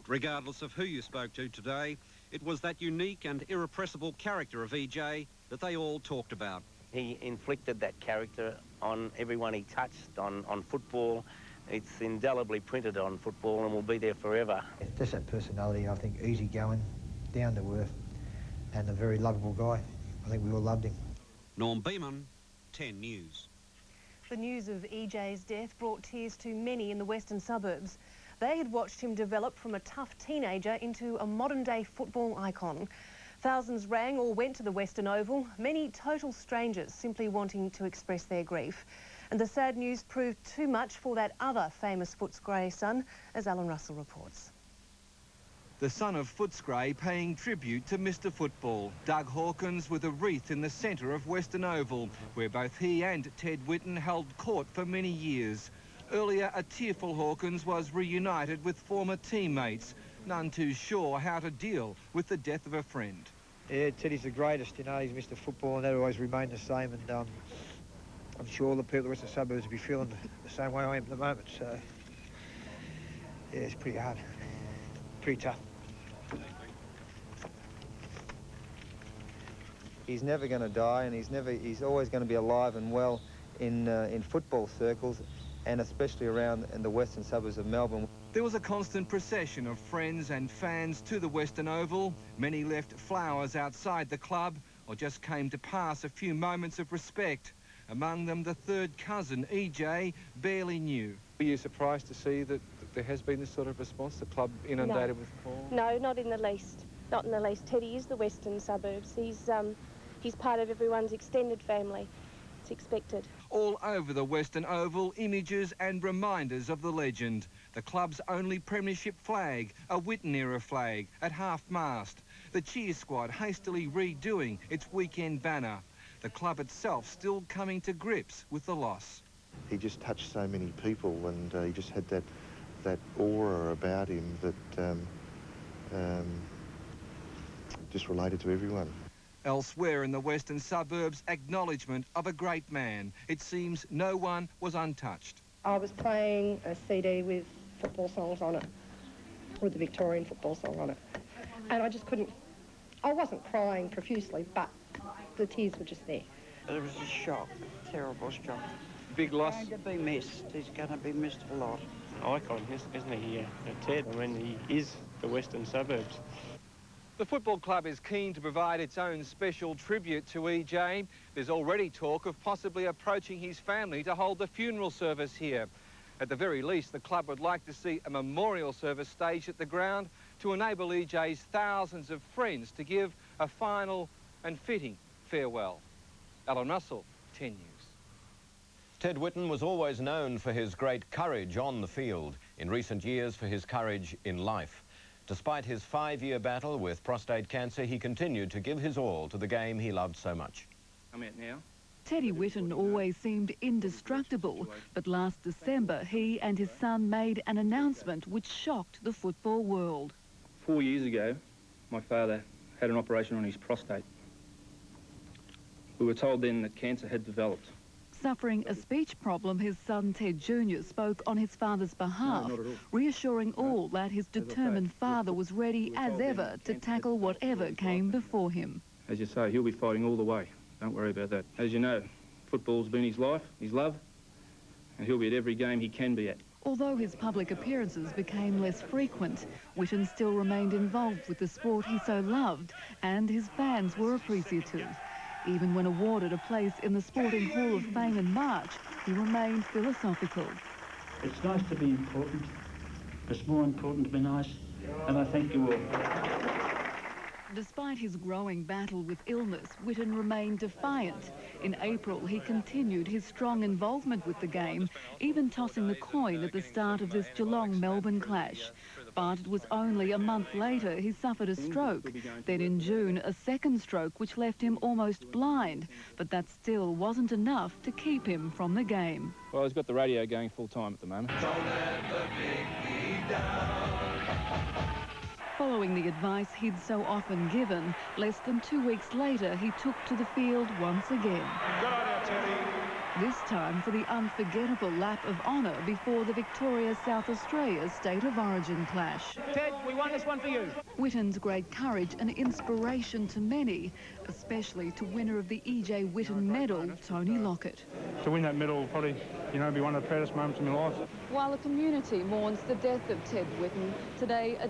Regardless of who you spoke to today, it was that unique and irrepressible character of E.J. that they all talked about. He inflicted that character on everyone he touched, on football. It's indelibly printed on football and will be there forever. It's just that personality, I think, easygoing, down to earth, and a very lovable guy. I think we all loved him. Norm Beeman, 10 News. The news of E.J.'s death brought tears to many in the western suburbs. They had watched him develop from a tough teenager into a modern-day football icon. Thousands rang or went to the Western Oval, many total strangers simply wanting to express their grief. And the sad news proved too much for that other famous FOOTSCRAY son, as Alan Russell reports. The son of FOOTSCRAY paying tribute to Mr Football, Doug Hawkins, with a wreath in the centre of Western Oval, where both he and Ted Whitten held court for many years. Earlier, a tearful Hawkins was reunited with former teammates, none too sure how to deal with the death of a friend. Yeah, Teddy's the greatest, you know, he's Mr Football, and that always remained the same, and I'm sure all the people in the western suburbs will be feeling the same way I am at the moment, so yeah, it's pretty hard, pretty tough. He's never going to die, and he's always going to be alive and well in football circles, and especially around in the western suburbs of Melbourne. There was a constant procession of friends and fans to the Western Oval. Many left flowers outside the club or just came to pass a few moments of respect. Among them, the third cousin, E.J., barely knew. Were you surprised to see that there has been this sort of response, the club inundated with calls? No, not in the least. Not in the least. Teddy is the western suburbs. He's part of everyone's extended family. It's expected. All over the Western Oval, images and reminders of the legend. The club's only premiership flag, a Whitten-era flag, at half-mast. The cheer squad hastily redoing its weekend banner. The club itself still coming to grips with the loss. He just touched so many people, and he just had that aura about him that just related to everyone. Elsewhere in the western suburbs, acknowledgement of a great man. It seems no one was untouched. I was playing a CD with football songs on it, with the Victorian football song on it, and I just couldn't, I wasn't crying profusely, but the tears were just there. It was a shock, terrible shock. Big loss. He's going to be missed. He's going to be missed a lot. Icon, isn't he? Ted, I mean, he is the western suburbs. The football club is keen to provide its own special tribute to E.J. There's already talk of possibly approaching his family to hold the funeral service here. At the very least, the club would like to see a memorial service staged at the ground to enable E.J.'s thousands of friends to give a final and fitting farewell. Alan Russell, 10 News. Ted Whitten was always known for his great courage on the field, in recent years for his courage in life. Despite his 5-year battle with prostate cancer, he continued to give his all to the game he loved so much. I'm out now. Teddy Whitten always seemed indestructible, but last December he and his son made an announcement which shocked the football world. 4 years ago, my father had an operation on his prostate. We were told then that cancer had developed. Suffering a speech problem, his son Ted Jr. spoke on his father's behalf, reassuring all that his determined father was ready as ever to tackle whatever came before him. As you say, he'll be fighting all the way. Don't worry about that. As you know, football's been his life, his love, and he'll be at every game he can be at. Although his public appearances became less frequent, Whitten still remained involved with the sport he so loved, and his fans were appreciative. Even when awarded a place in the Sporting Hall of Fame in March, he remained philosophical. It's nice to be important. It's more important to be nice, and I thank you all. Despite his growing battle with illness, Whitten remained defiant. In April, he continued his strong involvement with the game, even tossing the coin at the start of this Geelong-Melbourne clash. But it was only a month later he suffered a stroke. Then in June, a second stroke which left him almost blind. But that still wasn't enough to keep him from the game. Well, he's got the radio going full time at the moment. Following the advice he'd so often given, less than 2 weeks later he took to the field once again. Good on you, Teddy. This time for the unforgettable lap of honour before the Victoria-South Australia State of Origin clash. Ted, we won this one for you. Whitten's great courage an inspiration to many, especially to winner of the E.J.Whitten medal, Tony Lockett. To win that medal will probably, be one of the proudest moments of my life. While the community mourns the death of Ted Whitten, today a